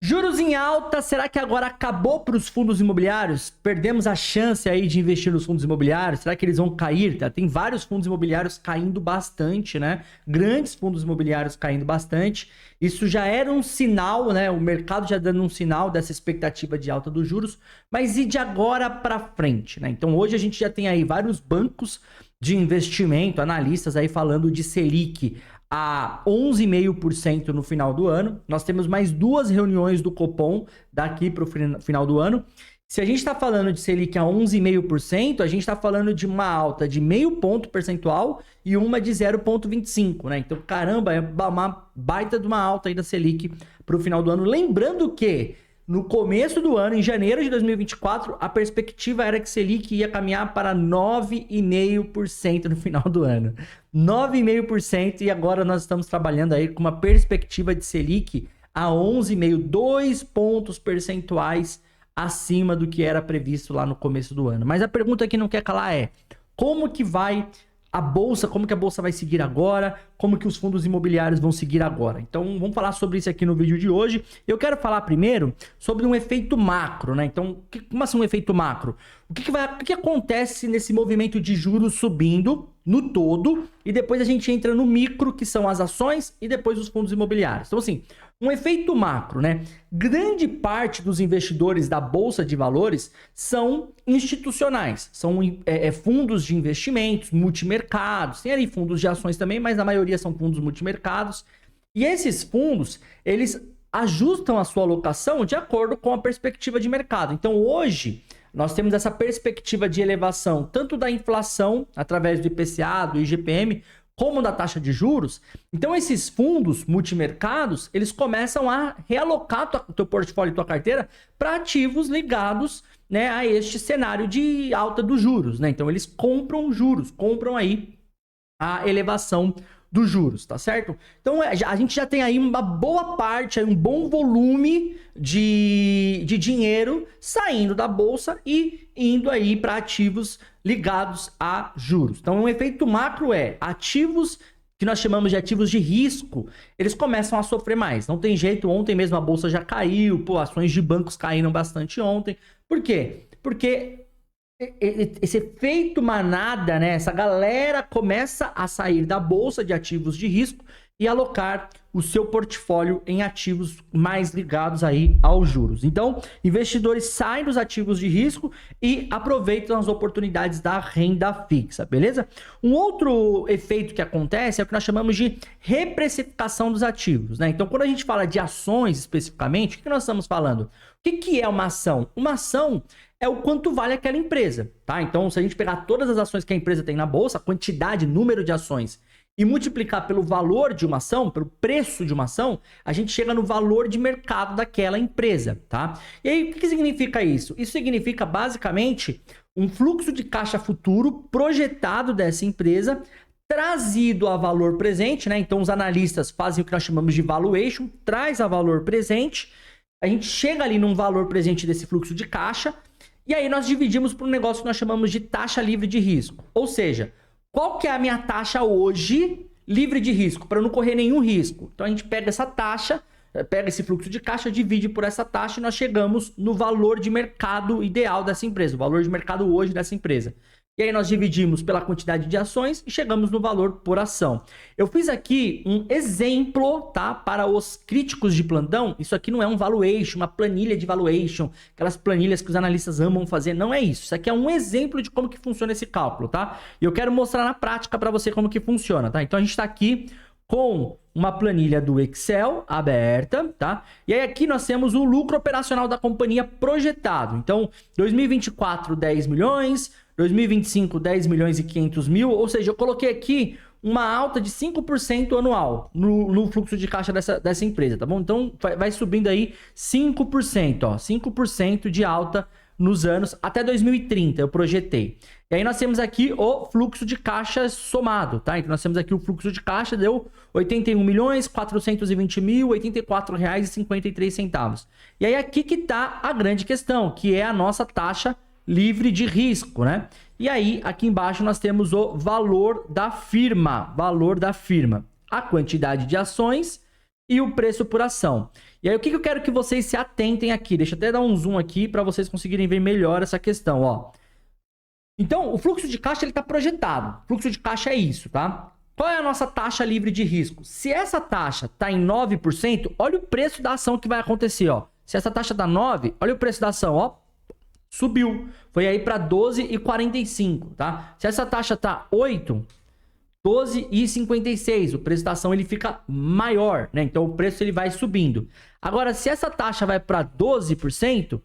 Juros em alta, será que agora acabou para os fundos imobiliários? Perdemos a chance aí de investir nos fundos imobiliários? Será que eles vão cair? Tem vários fundos imobiliários caindo bastante, né? Grandes fundos imobiliários caindo bastante. Isso já era um sinal, né? O mercado já dando um sinal dessa expectativa de alta dos juros. Mas e de agora para frente, né? Então hoje a gente já tem aí vários bancos de investimento, analistas aí falando de Selic a 11,5% no final do ano. Nós temos mais 2 reuniões do Copom daqui para o final do ano. Se a gente está falando de Selic a 11,5%, a gente está falando de uma alta de 0,5 ponto percentual e uma de 0,25, né? Então, caramba, é uma baita de uma alta aí da Selic para o final do ano. Lembrando que no começo do ano, em janeiro de 2024, a perspectiva era que Selic ia caminhar para 9,5% no final do ano. 9,5%, e agora nós estamos trabalhando aí com uma perspectiva de Selic a 11,5%, 2 pontos percentuais acima do que era previsto lá no começo do ano. Mas a pergunta que não quer calar é: como que vai a bolsa, como que a bolsa vai seguir agora, como que os fundos imobiliários vão seguir agora? Então vamos falar sobre isso aqui no vídeo de hoje. Eu quero falar primeiro sobre um efeito macro, né? Então, como assim um efeito macro? O que acontece nesse movimento de juros subindo no todo, e depois a gente entra no micro, que são as ações, e depois os fundos imobiliários. Então assim, um efeito macro, né? Grande parte dos investidores da Bolsa de Valores são institucionais, são fundos de investimentos, multimercados, tem ali fundos de ações também, mas a maioria são fundos multimercados. E esses fundos, eles ajustam a sua alocação de acordo com a perspectiva de mercado. Então hoje, nós temos essa perspectiva de elevação tanto da inflação, através do IPCA, do IGPM, como da taxa de juros. Então esses fundos multimercados, eles começam a realocar o teu portfólio e tua carteira para ativos ligados, né, a este cenário de alta dos juros, né? Então eles compram juros, compram aí a elevação dos juros, tá certo? Então a gente já tem aí uma boa parte, aí um bom volume de dinheiro saindo da bolsa e indo aí para ativos ligados a juros. Então um efeito macro é ativos que nós chamamos de ativos de risco, eles começam a sofrer mais. Não tem jeito, ontem mesmo a bolsa já caiu, ações de bancos caíram bastante ontem. Por quê? Porque esse efeito manada, né? Essa galera começa a sair da bolsa de ativos de risco e alocar o seu portfólio em ativos mais ligados aí aos juros. Então, investidores saem dos ativos de risco e aproveitam as oportunidades da renda fixa, beleza? Um outro efeito que acontece é o que nós chamamos de reprecificação dos ativos, né? Então, quando a gente fala de ações especificamente, o que nós estamos falando? O que é uma ação? Uma ação é o quanto vale aquela empresa, tá? Então, se a gente pegar todas as ações que a empresa tem na bolsa, a quantidade, número de ações, e multiplicar pelo valor de uma ação, pelo preço de uma ação, a gente chega no valor de mercado daquela empresa, tá? E aí, o que significa isso? Isso significa, basicamente, um fluxo de caixa futuro projetado dessa empresa, trazido a valor presente, né? Então, os analistas fazem o que nós chamamos de valuation, traz a valor presente, a gente chega ali num valor presente desse fluxo de caixa, e aí nós dividimos para um negócio que nós chamamos de taxa livre de risco. Ou seja, qual que é a minha taxa hoje livre de risco, para eu não correr nenhum risco? Então a gente pega essa taxa, pega esse fluxo de caixa, divide por essa taxa e nós chegamos no valor de mercado ideal dessa empresa, o valor de mercado hoje dessa empresa. E aí nós dividimos pela quantidade de ações e chegamos no valor por ação. Eu fiz aqui um exemplo, tá? Para os críticos de plantão. Isso aqui não é um valuation, uma planilha de valuation, aquelas planilhas que os analistas amam fazer. Não é isso. Isso aqui é um exemplo de como que funciona esse cálculo, tá? E eu quero mostrar na prática para você como que funciona, tá? Então a gente está aqui com uma planilha do Excel aberta, tá? E aí aqui nós temos o lucro operacional da companhia projetado. Então, 2024, 10 milhões, 2025, 10 milhões e 500 mil, ou seja, eu coloquei aqui uma alta de 5% anual no fluxo de caixa dessa empresa, tá bom? Então, vai subindo aí 5%, ó, 5% de alta nos anos até 2030, eu projetei. E aí nós temos aqui o fluxo de caixa somado, tá? Então nós temos aqui o fluxo de caixa, deu 81 milhões, 420 mil, R$ 84,53. E aí aqui que tá a grande questão, que é a nossa taxa livre de risco, né? E aí aqui embaixo nós temos o valor da firma, a quantidade de ações e o preço por ação. E aí, o que eu quero que vocês se atentem aqui? Deixa eu até dar um zoom aqui para vocês conseguirem ver melhor essa questão, ó. Então, o fluxo de caixa ele está projetado. O fluxo de caixa é isso, tá? Qual é a nossa taxa livre de risco? Se essa taxa está em 9%, olha o preço da ação que vai acontecer, ó. Se essa taxa está 9, olha o preço da ação, ó. Subiu. Foi aí para 12,45, tá? Se essa taxa está 8, 12,56. O preço da ação ele fica maior, né? Então o preço ele vai subindo. Agora, se essa taxa vai para 12%,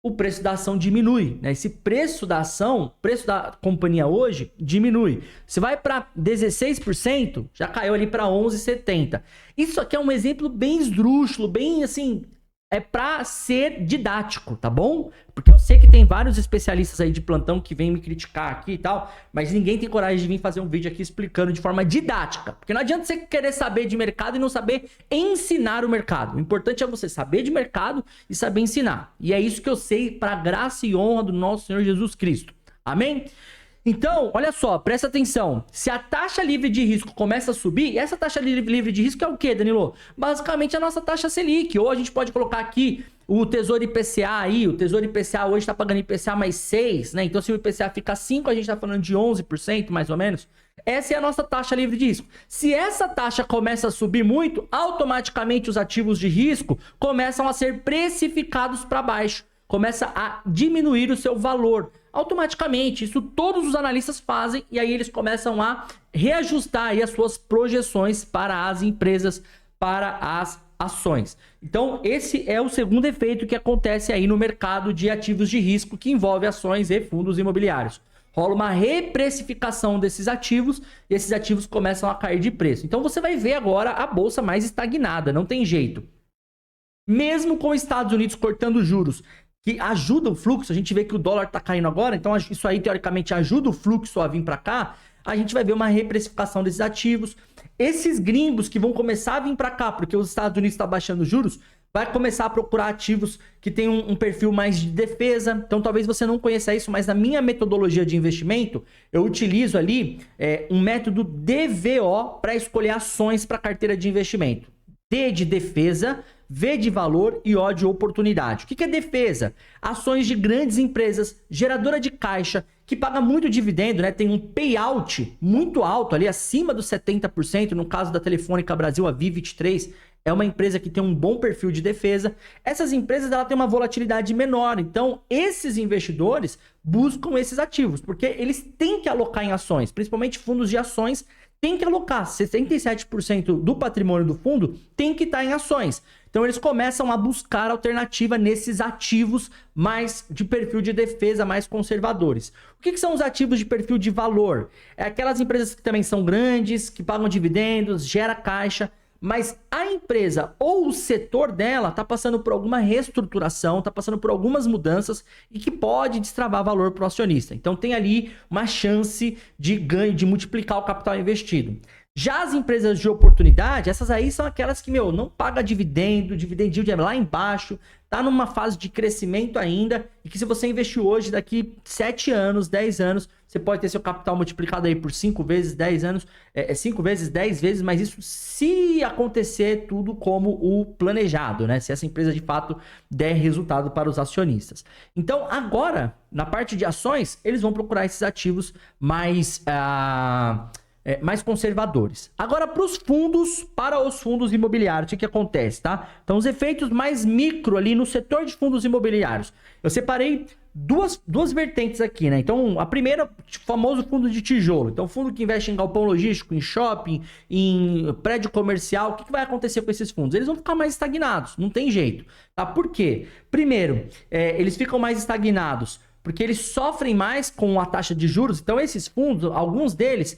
o preço da ação diminui, né? Esse preço da ação, preço da companhia hoje, diminui. Se vai para 16%, já caiu ali para 11,70. Isso aqui é um exemplo bem esdrúxulo, bem assim, é para ser didático, tá bom? Porque eu sei que tem vários especialistas aí de plantão que vêm me criticar aqui e tal, mas ninguém tem coragem de vir fazer um vídeo aqui explicando de forma didática. Porque não adianta você querer saber de mercado e não saber ensinar o mercado. O importante é você saber de mercado e saber ensinar. E é isso que eu sei para graça e honra do nosso Senhor Jesus Cristo. Amém? Então, olha só, presta atenção. Se a taxa livre de risco começa a subir, e essa taxa livre de risco é o quê, Danilo? Basicamente a nossa taxa Selic. Ou a gente pode colocar aqui o Tesouro IPCA aí. O Tesouro IPCA hoje está pagando IPCA mais 6, né? Então se o IPCA fica 5, a gente está falando de 11%, mais ou menos. Essa é a nossa taxa livre de risco. Se essa taxa começa a subir muito, automaticamente os ativos de risco começam a ser precificados para baixo. Começa a diminuir o seu valor. Automaticamente, isso todos os analistas fazem e aí eles começam a reajustar aí as suas projeções para as empresas, para as ações. Então, esse é o segundo efeito que acontece aí no mercado de ativos de risco que envolve ações e fundos imobiliários. Rola uma reprecificação desses ativos e esses ativos começam a cair de preço. Então, você vai ver agora a bolsa mais estagnada, não tem jeito. Mesmo com os Estados Unidos cortando juros, que ajuda o fluxo, a gente vê que o dólar está caindo agora, então isso aí teoricamente ajuda o fluxo a vir para cá, a gente vai ver uma reprecificação desses ativos. Esses gringos que vão começar a vir para cá, porque os Estados Unidos estão baixando juros, vai começar a procurar ativos que tem um perfil mais de defesa. Então talvez você não conheça isso, mas na minha metodologia de investimento, eu utilizo ali um método DVO para escolher ações para carteira de investimento. D de defesa, V de valor e O de oportunidade. O que é defesa? Ações de grandes empresas, geradora de caixa, que paga muito dividendo, né? Tem um payout muito alto ali, acima dos 70%. No caso da Telefônica Brasil, a Vi23 é uma empresa que tem um bom perfil de defesa. Essas empresas ela tem uma volatilidade menor. Então, esses investidores buscam esses ativos, porque eles têm que alocar em ações, principalmente fundos de ações. Tem que alocar, 67% do patrimônio do fundo tem que estar em ações. Então eles começam a buscar alternativa nesses ativos mais de perfil de defesa, mais conservadores. O que são os ativos de perfil de valor? É aquelas empresas que também são grandes, que pagam dividendos, gera caixa, mas a empresa ou o setor dela está passando por alguma reestruturação, está passando por algumas mudanças e que pode destravar valor para o acionista. Então tem ali uma chance de ganho, de multiplicar o capital investido. Já as empresas de oportunidade, essas aí são aquelas que, não paga dividendo, dividend yield é lá embaixo, tá numa fase de crescimento ainda, e que se você investir hoje, daqui 7 anos, 10 anos, você pode ter seu capital multiplicado aí por 5 vezes, 10 anos, 5 vezes, 10 vezes, mas isso se acontecer tudo como o planejado, né? Se essa empresa de fato der resultado para os acionistas. Então, agora, na parte de ações, eles vão procurar esses ativos mais conservadores. Agora, para os fundos imobiliários, o que acontece, tá? Então, os efeitos mais micro ali no setor de fundos imobiliários. Eu separei duas vertentes aqui, né? Então, a primeira, o famoso fundo de tijolo. Então, fundo que investe em galpão logístico, em shopping, em prédio comercial. O que vai acontecer com esses fundos? Eles vão ficar mais estagnados, não tem jeito, tá? Por quê? Primeiro, eles ficam mais estagnados porque eles sofrem mais com a taxa de juros. Então, esses fundos, alguns deles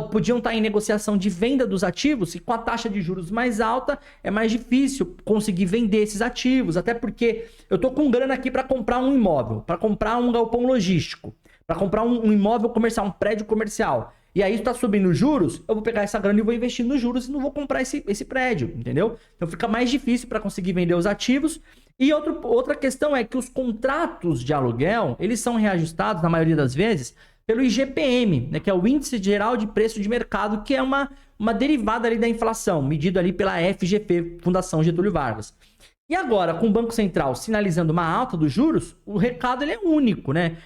podiam estar em negociação de venda dos ativos, e com a taxa de juros mais alta, é mais difícil conseguir vender esses ativos, até porque eu estou com grana aqui para comprar um imóvel, para comprar um galpão logístico, para comprar um imóvel comercial, um prédio comercial. E aí está subindo juros, eu vou pegar essa grana e vou investir nos juros e não vou comprar esse prédio, entendeu? Então fica mais difícil para conseguir vender os ativos. E outra questão é que os contratos de aluguel, eles são reajustados, na maioria das vezes, pelo IGPM, né, que é o Índice Geral de Preço de Mercado, que é uma derivada ali da inflação, medido ali pela FGV, Fundação Getúlio Vargas. E agora, com o Banco Central sinalizando uma alta dos juros, o recado ele é único, né?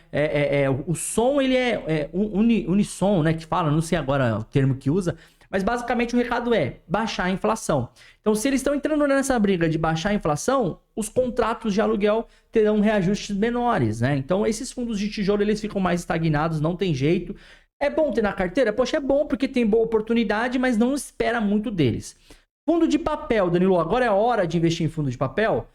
O som ele é unissom, né? Que fala, não sei agora o termo que usa, mas basicamente o recado é baixar a inflação. Então, se eles estão entrando nessa briga de baixar a inflação, os contratos de aluguel terão reajustes menores, né? Então, esses fundos de tijolo eles ficam mais estagnados, não tem jeito. É bom ter na carteira? Poxa, é bom porque tem boa oportunidade, mas não espera muito deles. Fundo de papel, Danilo, agora é hora de investir em fundo de papel?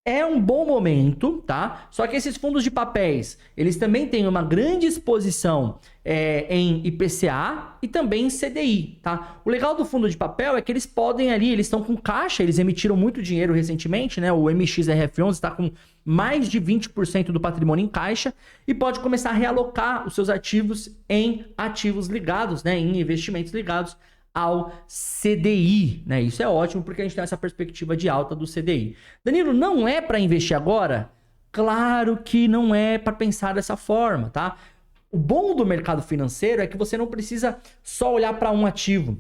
É um bom momento, tá? Só que esses fundos de papéis, eles também têm uma grande exposição em IPCA e também em CDI, tá? O legal do fundo de papel é que eles podem ali, eles estão com caixa, eles emitiram muito dinheiro recentemente, né? O MXRF11 está com mais de 20% do patrimônio em caixa e pode começar a realocar os seus ativos em ativos ligados, né? Em investimentos ligados ao CDI, né? Isso é ótimo porque a gente tem essa perspectiva de alta do CDI. Danilo, não é para investir agora? Claro que não é para pensar dessa forma, tá? O bom do mercado financeiro é que você não precisa só olhar para um ativo.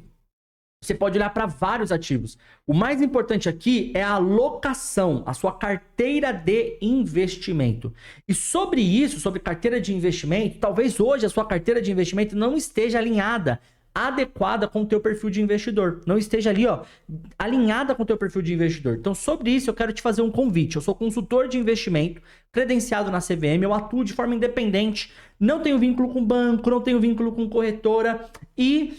Você pode olhar para vários ativos. O mais importante aqui é a alocação, a sua carteira de investimento. E sobre isso, sobre carteira de investimento, talvez hoje a sua carteira de investimento não esteja alinhada, adequada com o teu perfil de investidor. Não esteja ali, ó, alinhada com o teu perfil de investidor. Então, sobre isso, eu quero te fazer um convite. Eu sou consultor de investimento, credenciado na CVM, eu atuo de forma independente, não tenho vínculo com banco, não tenho vínculo com corretora e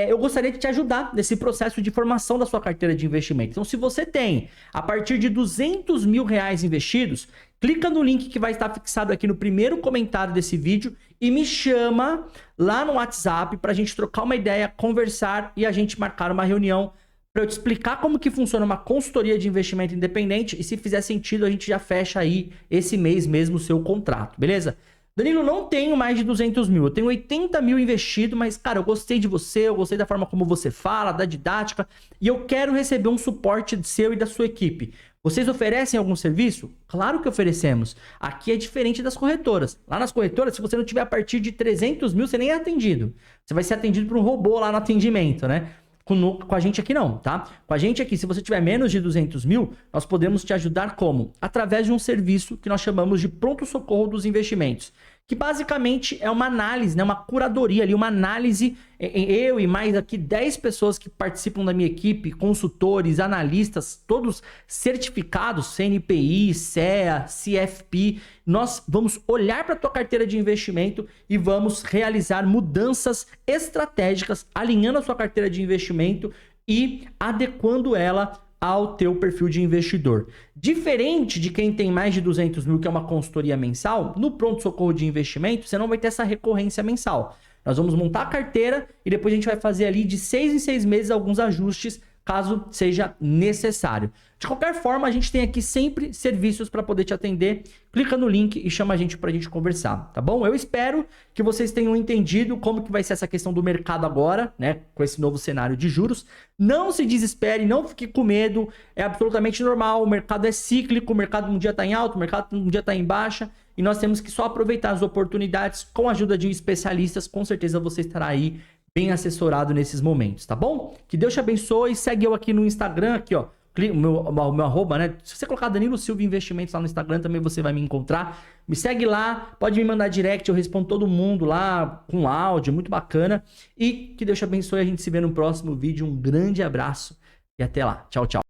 eu gostaria de te ajudar nesse processo de formação da sua carteira de investimento. Então, se você tem, a partir de R$200 mil investidos, clica no link que vai estar fixado aqui no primeiro comentário desse vídeo e me chama lá no WhatsApp para a gente trocar uma ideia, conversar e a gente marcar uma reunião para eu te explicar como que funciona uma consultoria de investimento independente e se fizer sentido a gente já fecha aí esse mês mesmo o seu contrato, beleza? Danilo, não tenho mais de 200 mil, eu tenho 80 mil investido, mas cara, eu gostei de você, eu gostei da forma como você fala, da didática e eu quero receber um suporte seu e da sua equipe. Vocês oferecem algum serviço? Claro que oferecemos. Aqui é diferente das corretoras. Lá nas corretoras, se você não tiver a partir de 300 mil, você nem é atendido. Você vai ser atendido por um robô lá no atendimento, né? Com a gente aqui não, tá? Com a gente aqui, se você tiver menos de 200 mil, nós podemos te ajudar como? Através de um serviço que nós chamamos de pronto-socorro dos investimentos. Que basicamente é uma análise, né? Uma curadoria ali, uma análise, eu e mais aqui 10 pessoas que participam da minha equipe, consultores, analistas, todos certificados, CNPI, CEA, CFP. Nós vamos olhar para a tua carteira de investimento e vamos realizar mudanças estratégicas, alinhando a sua carteira de investimento e adequando ela ao teu perfil de investidor. Diferente de quem tem mais de 200 mil, que é uma consultoria mensal, no pronto-socorro de investimento, você não vai ter essa recorrência mensal. Nós vamos montar a carteira e depois a gente vai fazer ali de 6 em 6 meses alguns ajustes, caso seja necessário. De qualquer forma, a gente tem aqui sempre serviços para poder te atender. Clica no link e chama a gente para a gente conversar, tá bom? Eu espero que vocês tenham entendido como que vai ser essa questão do mercado agora, né? Com esse novo cenário de juros. Não se desespere, não fique com medo. É absolutamente normal. O mercado é cíclico, o mercado um dia está em alto, o mercado um dia está em baixa. E nós temos que só aproveitar as oportunidades com a ajuda de especialistas. Com certeza você estará aí bem assessorado nesses momentos, tá bom? Que Deus te abençoe. Segue eu aqui no Instagram, aqui ó, o meu arroba, né? Se você colocar Danilo Silva Investimentos lá no Instagram, também você vai me encontrar. Me segue lá, pode me mandar direct, eu respondo todo mundo lá com áudio, muito bacana. E que Deus te abençoe, a gente se vê no próximo vídeo. Um grande abraço e até lá. Tchau, tchau.